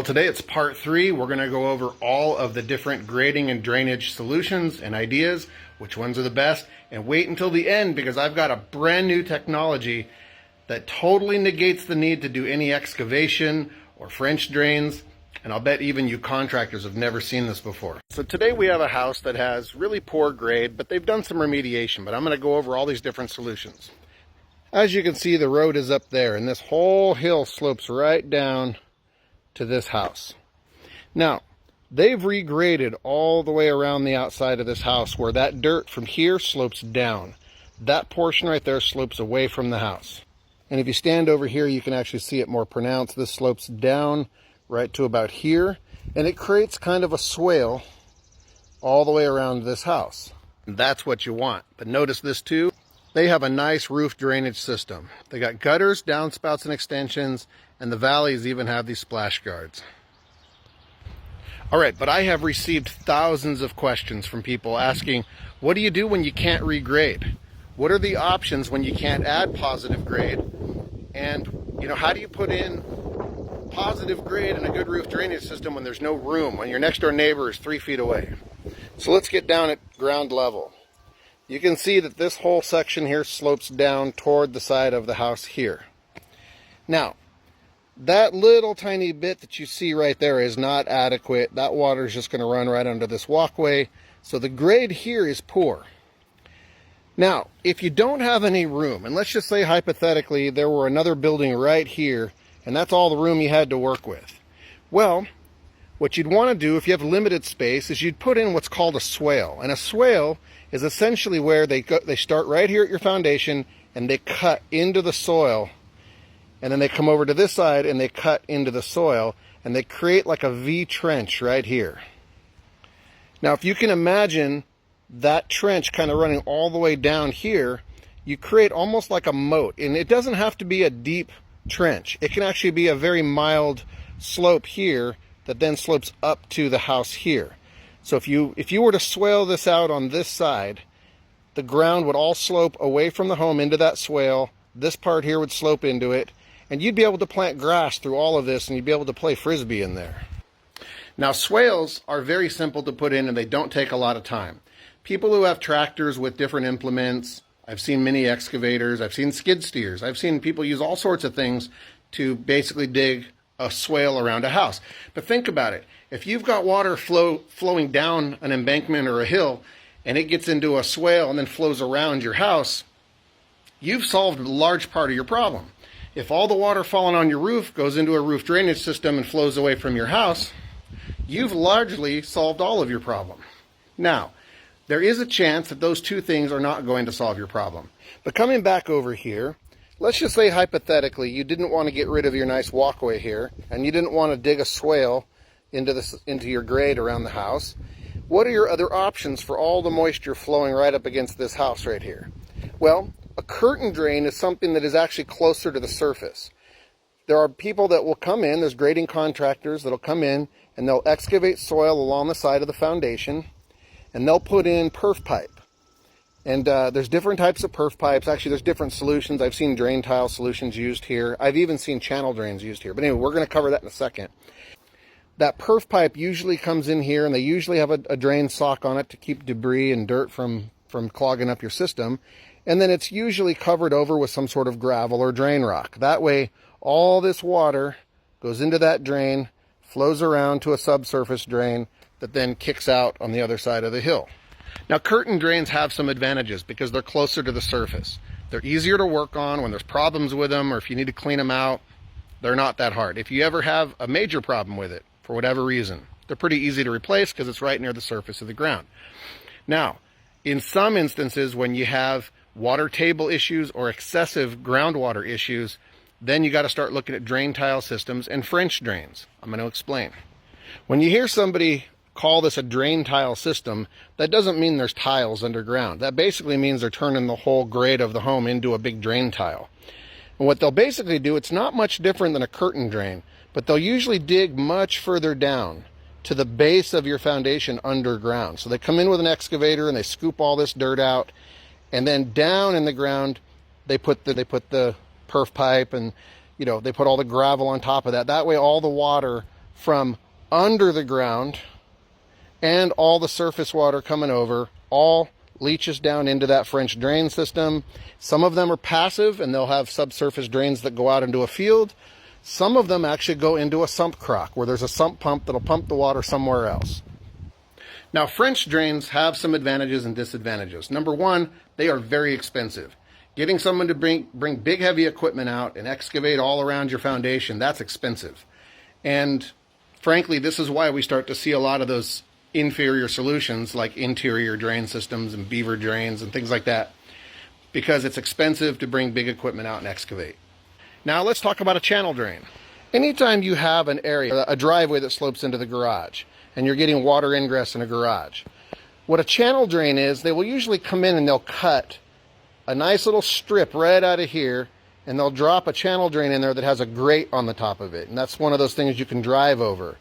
Today it's part 3. We're going to go over all of the different grading and drainage solutions and ideas, which ones are the best, and wait until the end because I've got a brand new technology that totally negates the need to do any excavation or French drains, and I'll bet even you contractors have never seen this before. So today we have a house that has really poor grade, but they've done some remediation, but I'm going to go over all these different solutions. As you can see, the road is up there, and this whole hill slopes right down to this house. Now, they've regraded all the way around the outside of this house where that dirt from here slopes down. That portion right there slopes away from the house. And if you stand over here, you can actually see it more pronounced. This slopes down right to about here, and it creates kind of a swale all the way around this house. And that's what you want. But notice this too. They have a nice roof drainage system. They got gutters, downspouts, and extensions, and the valleys even have these splash guards. All right, but I have received thousands of questions from people asking, what do you do when you can't regrade? What are the options when you can't add positive grade? And, how do you put in positive grade and a good roof drainage system when there's no room, when your next door neighbor is 3 feet away? So let's get down at ground level. You can see that this whole section here slopes down toward the side of the house here. Now, that little tiny bit that you see right there is not adequate. That water is just going to run right under this walkway. So the grade here is poor. Now, if you don't have any room, and let's just say hypothetically there were another building right here, and that's all the room you had to work with. Well, what you'd want to do if you have limited space is you'd put in what's called a swale. And a swale is essentially where they start right here at your foundation and they cut into the soil, and then they come over to this side and they cut into the soil and they create like a V trench right here. Now if you can imagine that trench kind of running all the way down here, you create almost like a moat. And it doesn't have to be a deep trench. It can actually be a very mild slope here that then slopes up to the house here. So if you were to swale this out on this side, the ground would all slope away from the home into that swale. This part here would slope into it, and you'd be able to plant grass through all of this, and you'd be able to play frisbee in there. Now, swales are very simple to put in, and they don't take a lot of time. People who have tractors with different implements, I've seen mini excavators, I've seen skid steers, I've seen people use all sorts of things to basically dig a swale around a house. But think about it. If you've got water flowing down an embankment or a hill, and it gets into a swale and then flows around your house, you've solved a large part of your problem. If all the water falling on your roof goes into a roof drainage system and flows away from your house, you've largely solved all of your problem. Now, there is a chance that those two things are not going to solve your problem. But coming back over here, let's just say hypothetically you didn't want to get rid of your nice walkway here, and you didn't want to dig a swale into your grade around the house. What are your other options for all the moisture flowing right up against this house right here? Well, a curtain drain is something that is actually closer to the surface. There are people that will come in, there's grading contractors that'll come in and they'll excavate soil along the side of the foundation, and they'll put in perf pipe. And there's different types of perf pipes. Actually, there's different solutions. I've seen drain tile solutions used here. I've even seen channel drains used here. But anyway, we're going to cover that in a second. That perf pipe usually comes in here, and they usually have a drain sock on it to keep debris and dirt from clogging up your system. And then it's usually covered over with some sort of gravel or drain rock. That way, all this water goes into that drain, flows around to a subsurface drain that then kicks out on the other side of the hill. Now, curtain drains have some advantages because they're closer to the surface. They're easier to work on when there's problems with them, or if you need to clean them out, they're not that hard. If you ever have a major problem with it, for whatever reason, they're pretty easy to replace because it's right near the surface of the ground. Now, in some instances, when you have water table issues or excessive groundwater issues, then you got to start looking at drain tile systems and French drains. I'm going to explain. When you hear somebody call this a drain tile system, that doesn't mean there's tiles underground. That basically means they're turning the whole grade of the home into a big drain tile. And what they'll basically do, it's not much different than a curtain drain, but they'll usually dig much further down to the base of your foundation underground. So they come in with an excavator and they scoop all this dirt out, and then down in the ground they put the perf pipe, and they put all the gravel on top of that. That way all the water from under the ground, and all the surface water coming over all leaches down into that French drain system. Some of them are passive and they'll have subsurface drains that go out into a field. Some of them actually go into a sump crock where there's a sump pump that'll pump the water somewhere else. Now, French drains have some advantages and disadvantages. Number one, they are very expensive. Getting someone to bring big heavy equipment out and excavate all around your foundation, that's expensive. And frankly, this is why we start to see a lot of those inferior solutions like interior drain systems and beaver drains and things like that, because it's expensive to bring big equipment out and excavate. Now let's talk about a channel drain. Anytime you have an area, a driveway that slopes into the garage, and you're getting water ingress in a garage, what a channel drain is, they will usually come in and they'll cut a nice little strip right out of here, and they'll drop a channel drain in there that has a grate on the top of it. And that's one of those things you can drive over.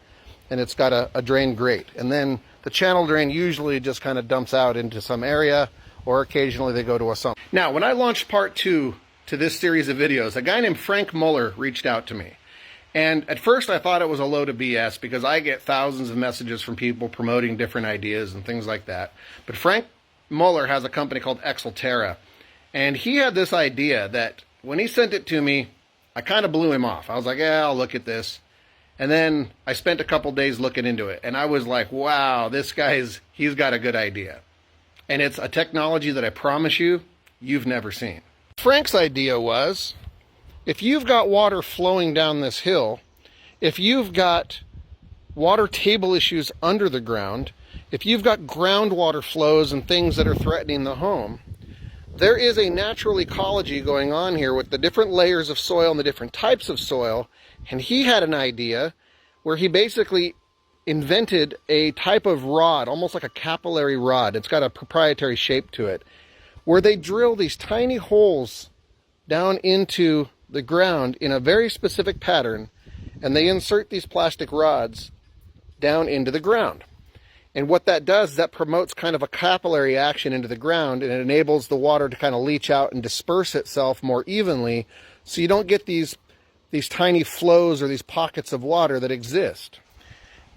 And it's got a drain grate. And then the channel drain usually just kind of dumps out into some area, or occasionally they go to a sump. Now, when I launched part 2 to this series of videos, a guy named Frank Muller reached out to me. And at first I thought it was a load of BS because I get thousands of messages from people promoting different ideas and things like that. But Frank Muller has a company called Exelterra. And he had this idea that when he sent it to me, I kind of blew him off. I was like, yeah, I'll look at this. And then I spent a couple days looking into it, and I was like, wow, this he's got a good idea. And it's a technology that I promise you, you've never seen. Frank's idea was, if you've got water flowing down this hill, if you've got water table issues under the ground, if you've got groundwater flows and things that are threatening the home, there is a natural ecology going on here with the different layers of soil and the different types of soil. And he had an idea where he basically invented a type of rod, almost like a capillary rod. It's got a proprietary shape to it, where they drill these tiny holes down into the ground in a very specific pattern, and they insert these plastic rods down into the ground. And what that does is that promotes kind of a capillary action into the ground, and it enables the water to kind of leach out and disperse itself more evenly, so you don't get these tiny flows or these pockets of water that exist.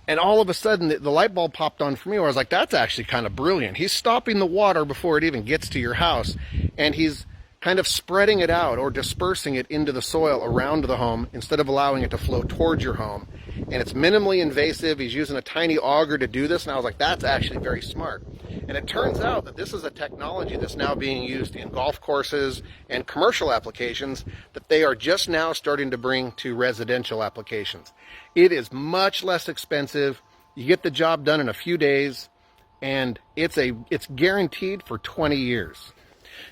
And all of a sudden, the light bulb popped on for me where I was like, that's actually kind of brilliant. He's stopping the water before it even gets to your house, and he's kind of spreading it out or dispersing it into the soil around the home instead of allowing it to flow towards your home. And it's minimally invasive. He's using a tiny auger to do this, and I was like, that's actually very smart. And it turns out that this is a technology that's now being used in golf courses and commercial applications that they are just now starting to bring to residential applications. It is much less expensive. You get the job done in a few days, and it's guaranteed for 20 years.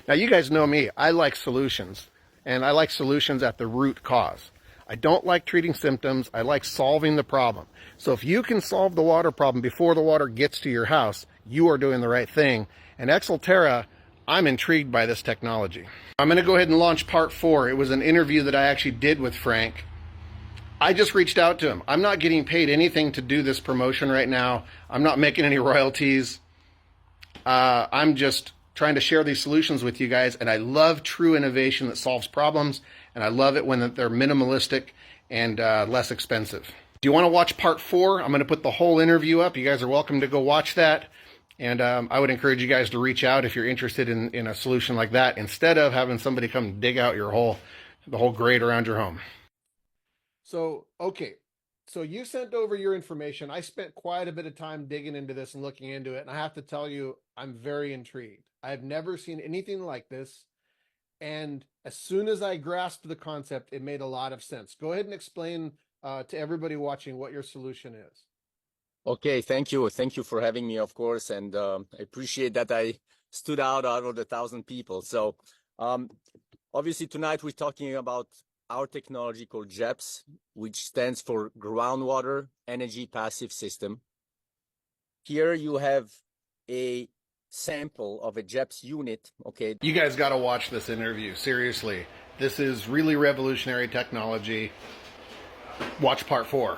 Now, you guys know me. I like solutions, and I like solutions at the root cause. I don't like treating symptoms. I like solving the problem. So if you can solve the water problem before the water gets to your house, you are doing the right thing. And Exelterra, I'm intrigued by this technology. I'm going to go ahead and launch part 4. It was an interview that I actually did with Frank. I just reached out to him. I'm not getting paid anything to do this promotion right now. I'm not making any royalties. I'm just trying to share these solutions with you guys, and I love true innovation that solves problems, and I love it when they're minimalistic and less expensive. Do you want to watch part 4? I'm going to put the whole interview up. You guys are welcome to go watch that, and I would encourage you guys to reach out if you're interested in a solution like that, instead of having somebody come dig out the whole grate around your home. So, okay. So you sent over your information. I spent quite a bit of time digging into this and looking into it, and I have to tell you, I'm very intrigued. I've never seen anything like this, and as soon as I grasped the concept, it made a lot of sense. Go ahead and explain to everybody watching what your solution is. Okay, thank you. Thank you for having me, of course, and I appreciate that I stood out of the 1,000 people. So obviously tonight we're talking about our technology called JEPS, which stands for Groundwater Energy Passive System. Here you have a sample of a JEPS unit. Okay, you guys got to watch this interview, seriously. This is really revolutionary technology. Watch part 4.